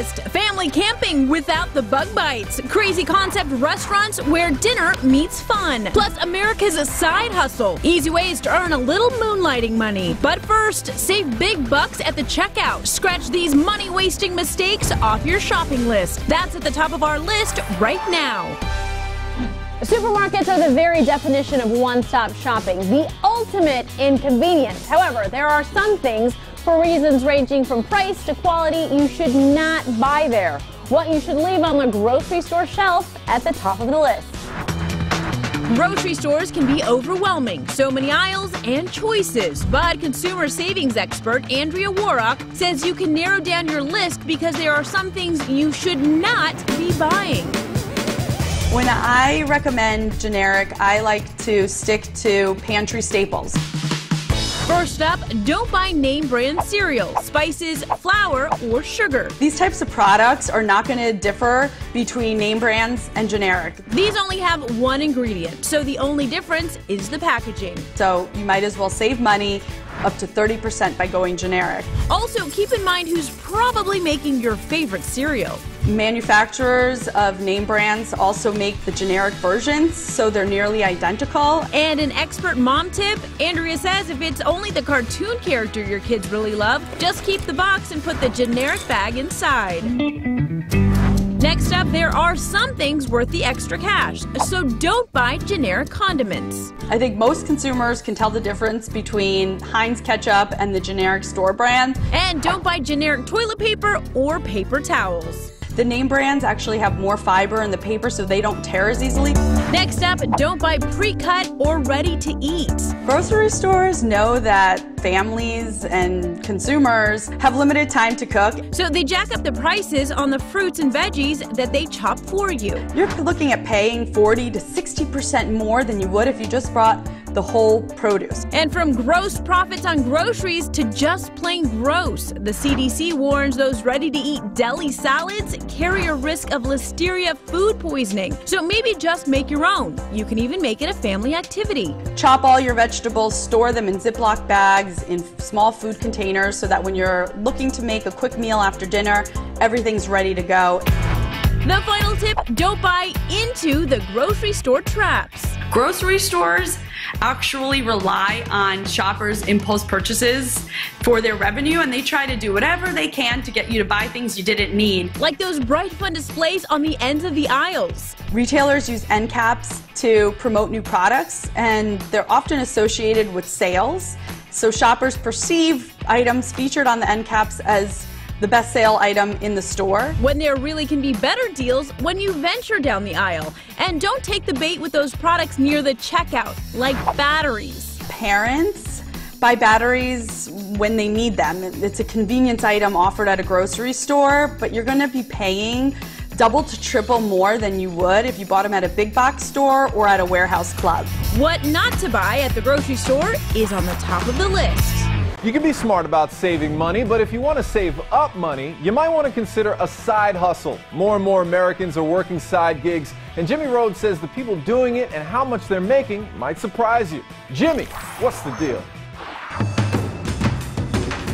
list. Family camping without the bug bites. Crazy concept restaurants where dinner meets fun. Plus America's side hustle. Easy ways to earn a little moonlighting money. But first, save big bucks at the checkout. Scratch these money-wasting mistakes off your shopping list. That's at the top of our list right now. Supermarkets are the very definition of one-stop shopping, the ultimate in convenience. However, there are some things, for reasons ranging from price to quality, you should not buy there. What you should leave on the grocery store shelf at the top of the list. Grocery stores can be overwhelming. So many aisles and choices. But consumer savings expert Andrea Warrock says you can narrow down your list because there are some things you should not be buying. When I recommend generic, I like to stick to pantry staples. First up, don't buy name brand cereal, spices, flour, or sugar. These types of products are not going to differ between name brands and generic. These only have one ingredient, so the only difference is the packaging. So you might as well save money up to 30% by going generic. Also, keep in mind who's probably making your favorite cereal. Manufacturers of name brands also make the generic versions, so they're nearly identical. And an expert mom tip, Andrea says if it's only the cartoon character your kids really love, just keep the box and put the generic bag inside. Next up, there are some things worth the extra cash, so don't buy generic condiments. I think most consumers can tell the difference between Heinz ketchup and the generic store brand. And don't buy generic toilet paper or paper towels. The name brands actually have more fiber in the paper so they don't tear as easily. Next up, don't buy pre-cut or ready-to-eat. Grocery stores know that families and consumers have limited time to cook. So they jack up the prices on the fruits and veggies that they chop for you. You're looking at paying 40 to 60% more than you would if you just bought the whole produce. And from gross profits on groceries to just plain gross, the CDC warns those ready-to-eat deli salads carry a risk of listeria food poisoning. So maybe just make your own. You can even make it a family activity. Chop all your vegetables, store them in Ziploc bags, in small food containers, so that when you're looking to make a quick meal after dinner, everything's ready to go. The final tip, don't buy into the grocery store traps. Grocery stores actually rely on shoppers' impulse purchases for their revenue, and they try to do whatever they can to get you to buy things you didn't need. Like those bright fun displays on the ends of the aisles. Retailers use end caps to promote new products, and they're often associated with sales. So shoppers perceive items featured on the end caps as the best sale item in the store. When there really can be better deals when you venture down the aisle. And don't take the bait with those products near the checkout, like batteries. Parents buy batteries when they need them. It's a convenience item offered at a grocery store, but you're going to be paying double to triple more than you would if you bought them at a big box store or at a warehouse club. What not to buy at the grocery store is on the top of the list. You can be smart about saving money, but if you want to save up money, you might want to consider a side hustle. More and more Americans are working side gigs, and Jimmy Rhodes says the people doing it and how much they're making might surprise you. Jimmy, what's the deal?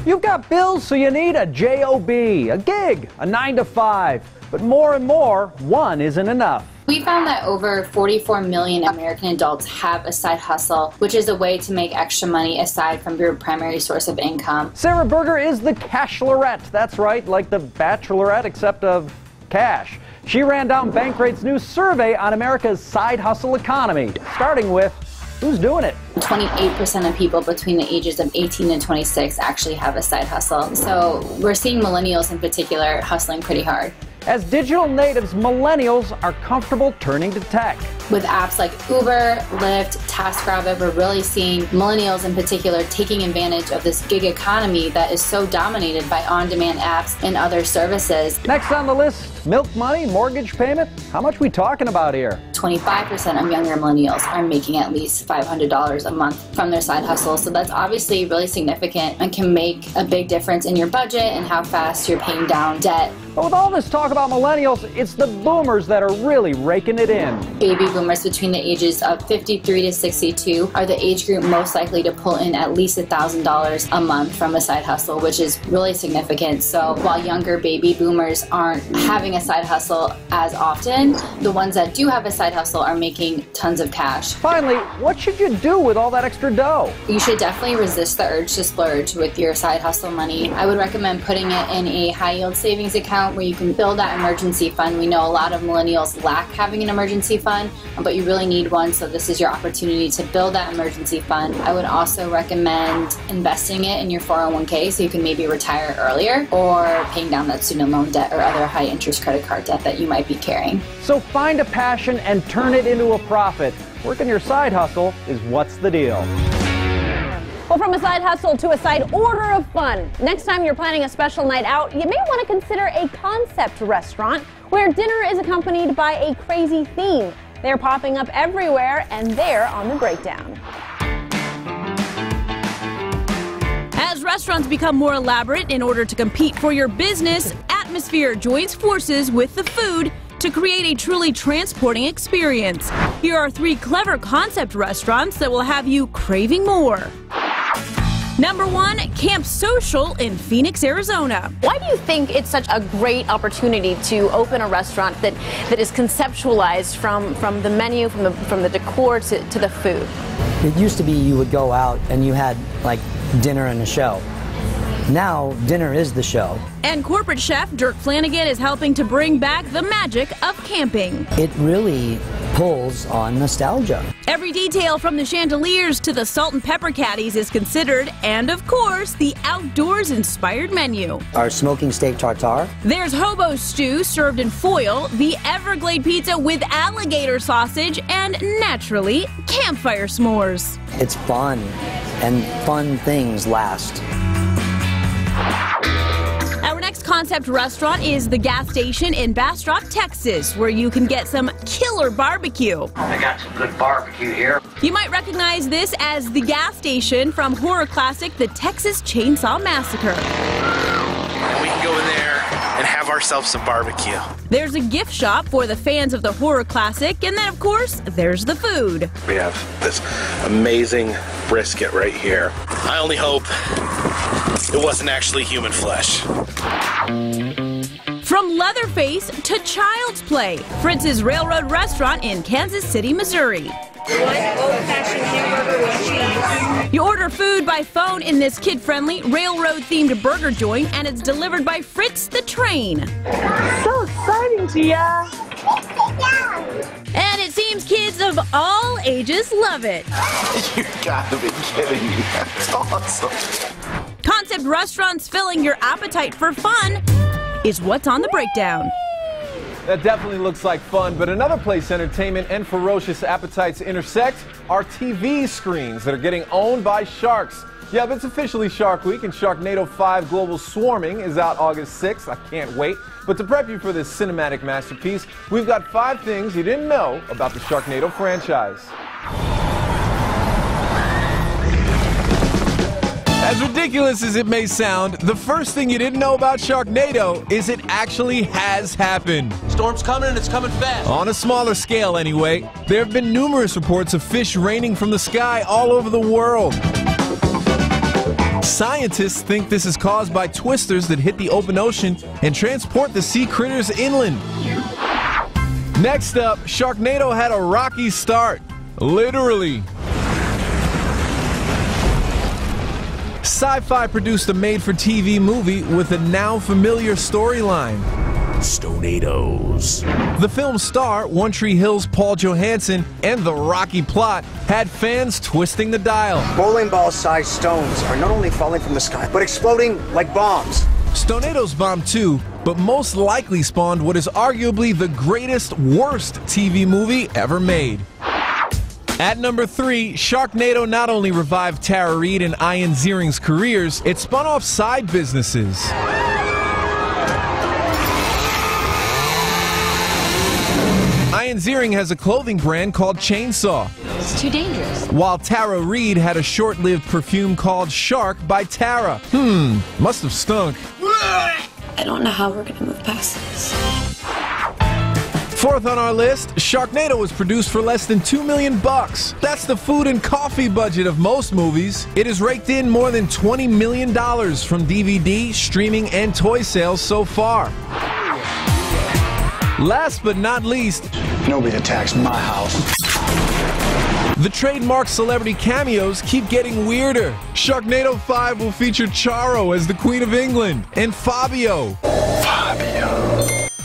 You've got bills, so you need a job, a gig, a 9 to 5. But more and more, one isn't enough. We found that over 44 million American adults have a side hustle, which is a way to make extra money aside from your primary source of income. Sarah Berger is the Cashlorette. That's right, like the Bachelorette, except of cash. She ran down Bankrate's new survey on America's side hustle economy, starting with who's doing it. 28% of people between the ages of 18 and 26 actually have a side hustle. So we're seeing millennials in particular hustling pretty hard. As digital natives, millennials are comfortable turning to tech. With apps like Uber, Lyft, TaskRabbit, we're really seeing millennials in particular taking advantage of this gig economy that is so dominated by on-demand apps and other services. Next on the list, milk money, mortgage payment. How much we talking about here? 25% of younger millennials are making at least $500 a month from their side hustle. So that's obviously really significant and can make a big difference in your budget and how fast you're paying down debt. But with all this talk about millennials, it's the boomers that are really raking it in. Baby boomers between the ages of 53 to 62 are the age group most likely to pull in at least $1,000 a month from a side hustle, which is really significant. So while younger baby boomers aren't having a side hustle as often, the ones that do have a side hustle are making tons of cash. Finally, what should you do with all that extra dough? You should definitely resist the urge to splurge with your side hustle money. I would recommend putting it in a high yield savings account where you can build that emergency fund. We know a lot of millennials lack having an emergency fund, but you really need one, so this is your opportunity to build that emergency fund. I would also recommend investing it in your 401k so you can maybe retire earlier, or paying down that student loan debt or other high interest credit card debt that you might be carrying. So find a passion and turn it into a profit. Working your side hustle is what's the deal. Well, from a side hustle to a side order of fun. Next time you're planning a special night out, you may want to consider a concept restaurant where dinner is accompanied by a crazy theme. They're popping up everywhere, and they're on the breakdown. As restaurants become more elaborate in order to compete for your business, Atmosphere joins forces with the food to create a truly transporting experience. Here are 3 clever concept restaurants that will have you craving more. Number 1, Camp Social in Phoenix, Arizona. Why do you think it's such a great opportunity to open a restaurant that is conceptualized from the menu, from the decor to the food? It used to be you would go out and you had like dinner and a show. Now, dinner is the show. And corporate chef Dirk Flanagan is helping to bring back the magic of camping. It really pulls on nostalgia. Every detail from the chandeliers to the salt and pepper caddies is considered, and of course, the outdoors-inspired menu. Our smoking steak tartare. There's hobo stew served in foil, the Everglade pizza with alligator sausage, and naturally, campfire s'mores. It's fun, and fun things last. Our next concept restaurant is the Gas Station in Bastrop, Texas, where you can get some killer barbecue. I got some good barbecue here. You might recognize this as the gas station from horror classic The Texas Chainsaw Massacre. We can go in there and have ourselves some barbecue. There's a gift shop for the fans of the horror classic, and then, of course, there's the food. We have this amazing brisket right here. I only hope it wasn't actually human flesh. From Leatherface to Child's Play, Fritz's Railroad Restaurant in Kansas City, Missouri. Old-fashioned hamburger with cheese. You order food by phone in this kid-friendly, railroad-themed burger joint, and it's delivered by Fritz the Train. So exciting, Tia. And it seems kids of all ages love it. You gotta be kidding me. That's awesome. Concept restaurants filling your appetite for fun is what's on the breakdown. That definitely looks like fun, but another place entertainment and ferocious appetites intersect are TV screens that are getting owned by sharks. Yeah, but it's officially Shark Week, and Sharknado 5 Global Swarming is out August 6th. I can't wait. But to prep you for this cinematic masterpiece, we've got 5 things you didn't know about the Sharknado franchise. As ridiculous as it may sound, the first thing you didn't know about Sharknado is it actually has happened. Storm's coming and it's coming fast. On a smaller scale, anyway. There have been numerous reports of fish raining from the sky all over the world. Scientists think this is caused by twisters that hit the open ocean and transport the sea critters inland. Next up, Sharknado had a rocky start. Literally. Sci-Fi produced a made-for-TV movie with a now familiar storyline. Stonados. The film's star, One Tree Hill's Paul Johansson, and the rocky plot had fans twisting the dial. Bowling ball-sized stones are not only falling from the sky, but exploding like bombs. Stonados bombed too, but most likely spawned what is arguably the greatest, worst TV movie ever made. At number 3, Sharknado not only revived Tara Reid and Ian Ziering's careers, it spun off side businesses. Ian Diane Ziering has a clothing brand called Chainsaw. It's too dangerous. While Tara Reid had a short-lived perfume called Shark by Tara. Must have stunk. I don't know how we're gonna move past this. Fourth on our list, Sharknado was produced for less than $2 million. That's the food and coffee budget of most movies. It has raked in more than $20 million from DVD, streaming, and toy sales so far. Last but not least, nobody attacks my house. The trademark celebrity cameos keep getting weirder. Sharknado 5 will feature Charo as the Queen of England and Fabio.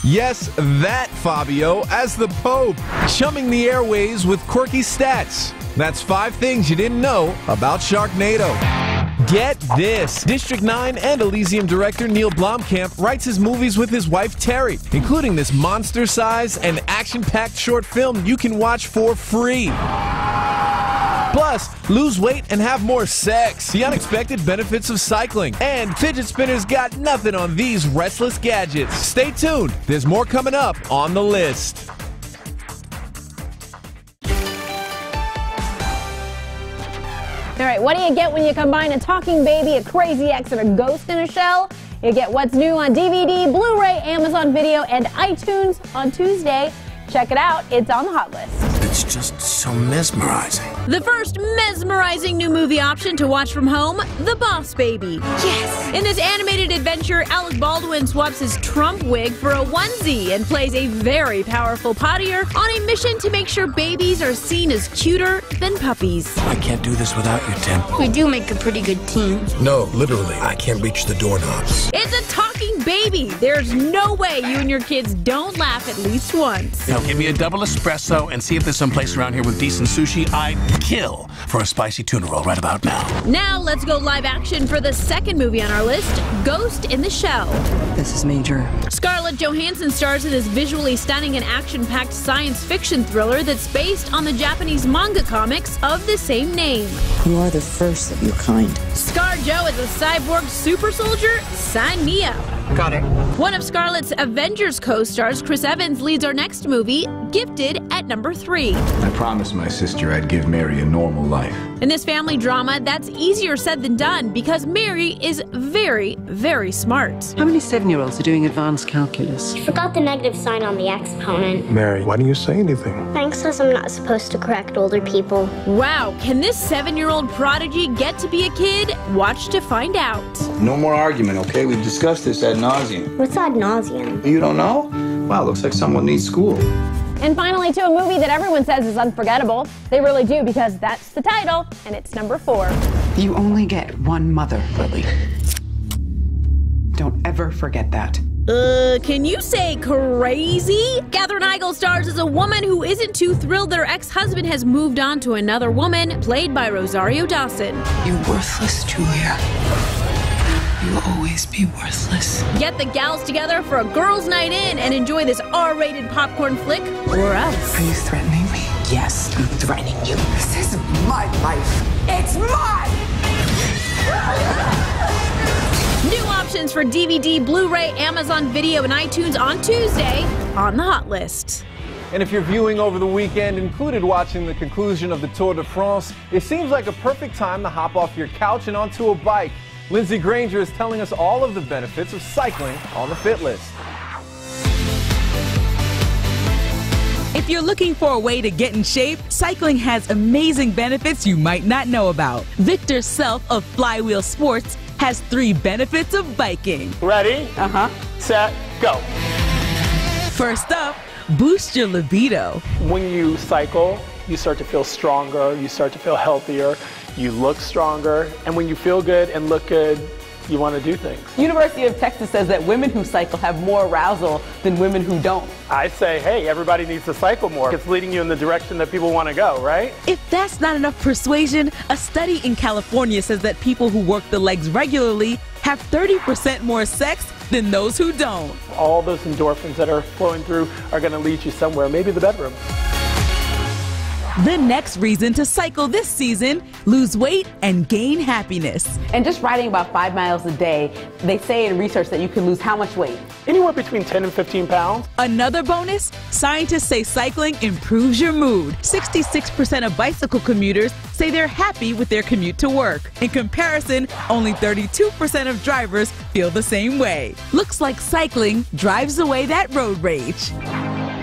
Yes, that Fabio as the Pope, chumming the airways with quirky stats. That's 5 things you didn't know about Sharknado. Get this! District 9 and Elysium director Neil Blomkamp writes his movies with his wife Terry, including this monster-sized and action-packed short film you can watch for free. Plus, lose weight and have more sex. The unexpected benefits of cycling. And fidget spinners got nothing on these restless gadgets. Stay tuned. There's more coming up on the list. All right, what do you get when you combine a talking baby, a crazy ex, and a ghost in a shell? You get what's new on DVD, Blu-ray, Amazon Video, and iTunes on Tuesday. Check it out. It's on the hot list. It's just so mesmerizing. The first mesmerizing new movie option to watch from home, The Boss Baby. Yes! In this animated adventure, Alec Baldwin swaps his Trump wig for a onesie and plays a very powerful pottier on a mission to make sure babies are seen as cuter than puppies. I can't do this without you, Tim. We do make a pretty good team. No, literally, I can't reach the doorknobs. It's a talking baby. There's no way you and your kids don't laugh at least once. Now give me a double espresso and see if there's some place around here with decent sushi. I'd kill for a spicy tuna roll right about now. Now let's go live action for the second movie on our list, Ghost in the Shell. This is major. Scarlett Johansson stars in this visually stunning and action-packed science fiction thriller that's based on the Japanese manga comics of the same name. You are the first of your kind. ScarJo is a cyborg super soldier. Sign me up. Got it. One of Scarlett's Avengers co-stars, Chris Evans, leads our next movie, Gifted, at number 3. I promised my sister I'd give Mary a normal life. In this family drama, that's easier said than done because Mary is very, very smart. How many 7-year-olds are doing advanced calculus? You forgot the negative sign on the exponent. Mary, why don't you say anything? Frank says I'm not supposed to correct older people. Wow, can this 7-year-old prodigy get to be a kid? Watch to find out. No more argument, okay? We've discussed this ad nauseum. What's ad nauseum? You don't know? Wow, looks like someone needs school. And finally, to a movie that everyone says is unforgettable. They really do, because that's the title, and it's number 4. You only get one mother, Lily. Don't ever forget that. Can you say crazy? Katherine Heigl stars as a woman who isn't too thrilled that her ex-husband has moved on to another woman, played by Rosario Dawson. You're worthless, Julia. You'll always be worthless. Get the gals together for a girls' night in and enjoy this R-rated popcorn flick, or else. Are you threatening me? Yes, I'm threatening you. This is my life. It's mine! New options for DVD, Blu-ray, Amazon Video, and iTunes on Tuesday on the hot list. And if your viewing over the weekend included watching the conclusion of the Tour de France, it seems like a perfect time to hop off your couch and onto a bike. Lindsay Granger is telling us all of the benefits of cycling on the Fit List. If you're looking for a way to get in shape, cycling has amazing benefits you might not know about. Victor Self of Flywheel Sports has 3 benefits of biking. Ready? Set, go. First up, boost your libido. When you cycle, you start to feel stronger, you start to feel healthier, you look stronger, and when you feel good and look good, you want to do things. University of Texas says that women who cycle have more arousal than women who don't. I say, hey, everybody needs to cycle more. It's leading you in the direction that people want to go, right? If that's not enough persuasion, a study in California says that people who work the legs regularly have 30% more sex than those who don't. All those endorphins that are flowing through are going to lead you somewhere, maybe the bedroom. The next reason to cycle this season: lose weight and gain happiness. And just riding about 5 miles a day, they say in research that you can lose how much weight? Anywhere between 10 and 15 pounds. Another bonus: scientists say cycling improves your mood. 66% of bicycle commuters say they're happy with their commute to work. In comparison, only 32% of drivers feel the same way. Looks like cycling drives away that road rage.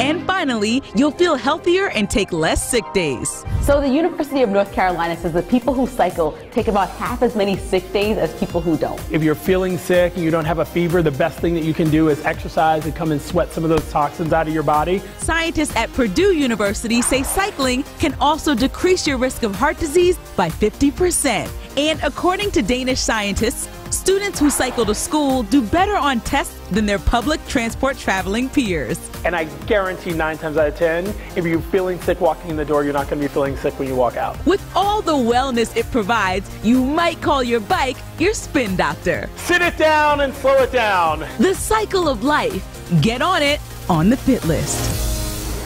And finally, you'll feel healthier and take less sick days. So the University of North Carolina says that people who cycle take about half as many sick days as people who don't. If you're feeling sick and you don't have a fever, the best thing that you can do is exercise and come and sweat some of those toxins out of your body. Scientists at Purdue University say cycling can also decrease your risk of heart disease by 50%. And according to Danish scientists, students who cycle to school do better on tests than their public transport traveling peers. And I guarantee 9 times out of 10, if you're feeling sick walking in the door, you're not going to be feeling sick when you walk out. With all the wellness it provides, you might call your bike your spin doctor. Sit it down and slow it down. The cycle of life. Get on it on the Fit List.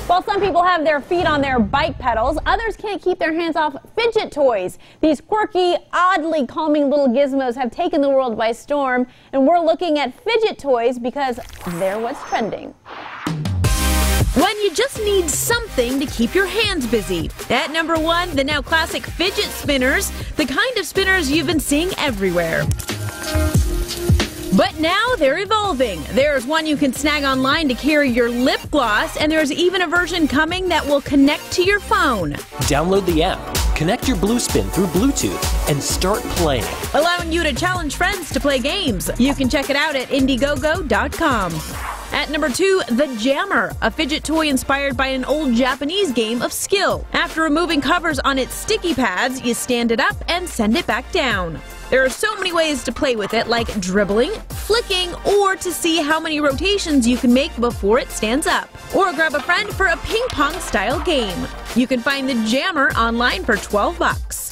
While some people have their feet on their bike pedals, others can't keep their hands off Fidget Toys. These quirky, oddly calming little gizmos have taken the world by storm, and we're looking at Fidget Toys because they're what's trending. When you just need something to keep your hands busy. At number 1, the now classic fidget spinners, the kind of spinners you've been seeing everywhere. But now they're evolving. There's one you can snag online to carry your lip gloss, and there's even a version coming that will connect to your phone. Download the app, connect your Blue Spin through Bluetooth, and start playing. Allowing you to challenge friends to play games. You can check it out at Indiegogo.com. At number 2, the Jammer, a fidget toy inspired by an old Japanese game of skill. After removing covers on its sticky pads, you stand it up and send it back down. There are so many ways to play with it, like dribbling, flicking, or to see how many rotations you can make before it stands up. Or grab a friend for a ping pong style game. You can find the Jammer online for $12.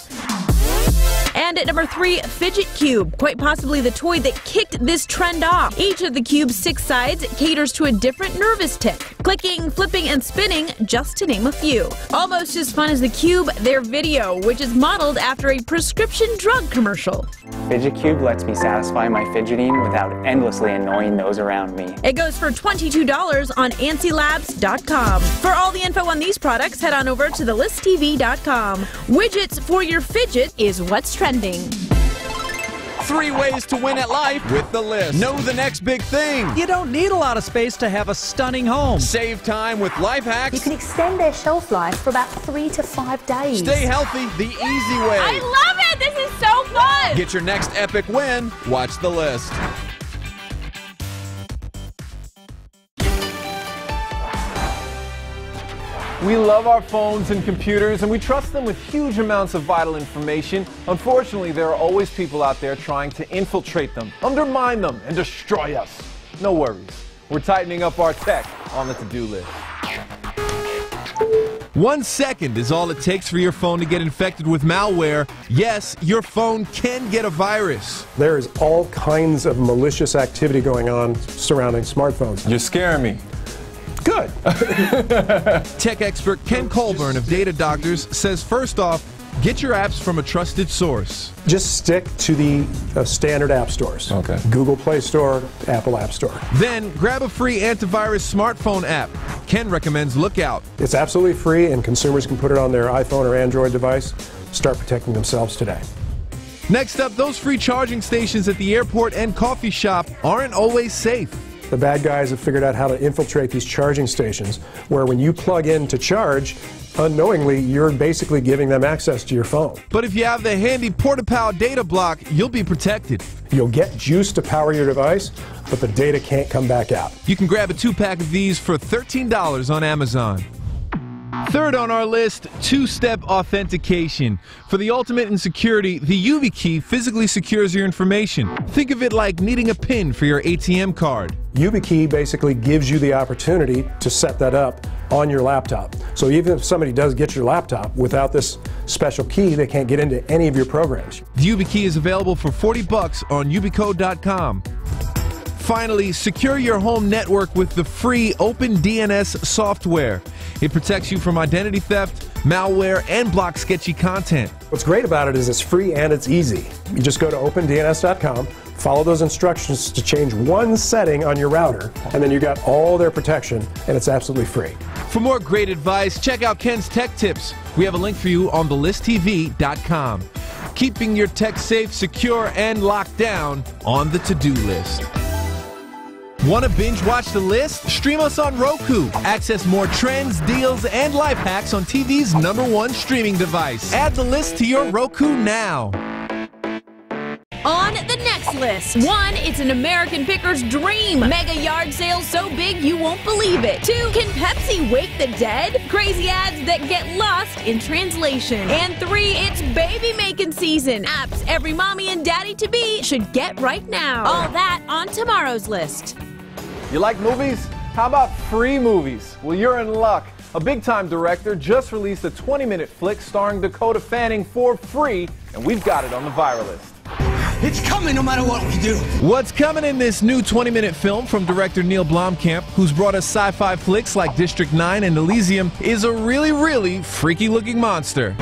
And at number 3, Fidget Cube, quite possibly the toy that kicked this trend off. Each of the cube's 6 sides caters to a different nervous tic. Clicking, flipping, and spinning, just to name a few. Almost as fun as the cube, their video, which is modeled after a prescription drug commercial. Fidget Cube lets me satisfy my fidgeting without endlessly annoying those around me. It goes for $22 on ANSYLabs.com. For all the info on these products, head on over to thelisttv.com. Widgets for your fidget is what's trending. 3 ways to win at life with The List. Know the next big thing. You don't need a lot of space to have a stunning home. Save time with life hacks. You can extend their shelf life for about 3 to 5 days. Stay healthy the easy way. I love it! This is so fun! Get your next epic win. Watch The List. We love our phones and computers, and we trust them with huge amounts of vital information. Unfortunately, there are always people out there trying to infiltrate them, undermine them, and destroy us. No worries. We're tightening up our tech on the to-do list. 1 second is all it takes for your phone to get infected with malware. Yes, your phone can get a virus. There's all kinds of malicious activity going on surrounding smartphones. You're scaring me. Good. Tech expert Ken Colburn of Data Doctors says, first off, get your apps from a trusted source. Just stick to the standard app stores. Okay. Google Play Store, Apple App Store. Then grab a free antivirus smartphone app. Ken recommends Lookout. It's absolutely free, and consumers can put it on their iPhone or Android device. Start protecting themselves today. Next up, those free charging stations at the airport and coffee shop aren't always safe. The bad guys have figured out how to infiltrate these charging stations, where when you plug in to charge, unknowingly, you're basically giving them access to your phone. But if you have the handy PortaPow data block, you'll be protected. You'll get juice to power your device, but the data can't come back out. You can grab a 2-pack of these for $13 on Amazon. Third on our list, 2-step authentication. For the ultimate in security, the YubiKey physically secures your information. Think of it like needing a PIN for your ATM card. YubiKey basically gives you the opportunity to set that up on your laptop. So even if somebody does get your laptop, without this special key, they can't get into any of your programs. The YubiKey is available for $40 on yubico.com. Finally, secure your home network with the free OpenDNS software. It protects you from identity theft, malware, and blocks sketchy content. What's great about it is it's free and it's easy. You just go to opendns.com, follow those instructions to change one setting on your router, and then you got all their protection, and it's absolutely free. For more great advice, check out Ken's Tech Tips. We have a link for you on thelistTV.com. Keeping your tech safe, secure, and locked down on the to-do list. Want to binge watch The List? Stream us on Roku. Access more trends, deals, and life hacks on TV's #1 streaming device. Add The List to your Roku now. On the next list, 1, it's an American picker's dream. Mega yard sales so big you won't believe it. 2, can Pepsi wake the dead? Crazy ads that get lost in translation. And 3, it's baby making season. Apps every mommy and daddy-to-be should get right now. All that on tomorrow's list. You like movies? How about free movies? Well, you're in luck. A big-time director just released a 20-minute flick starring Dakota Fanning for free, and we've got it on the viral list. It's coming no matter what we do. What's coming in this new 20-minute film from director Neil Blomkamp, who's brought us sci-fi flicks like District 9 and Elysium, is a really freaky-looking monster.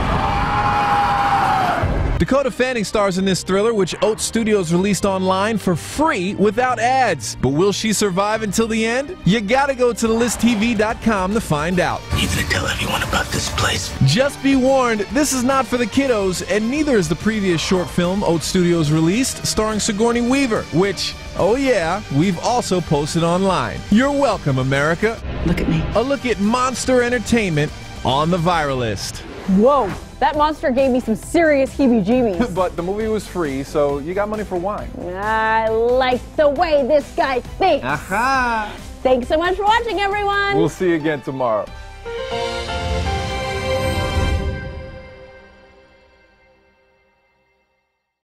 Dakota Fanning stars in this thriller, which Oats Studios released online for free without ads. But will she survive until the end? You gotta go to thelistTV.com to find out. You gonna tell everyone about this place? Just be warned, this is not for the kiddos, and neither is the previous short film Oats Studios released, starring Sigourney Weaver, which, oh yeah, we've also posted online. You're welcome, America. Look at me. A look at monster entertainment on the viral list. Whoa, that monster gave me some serious heebie-jeebies. But the movie was free, so you got money for wine. I like the way this guy thinks. Aha! Thanks so much for watching, everyone. We'll see you again tomorrow.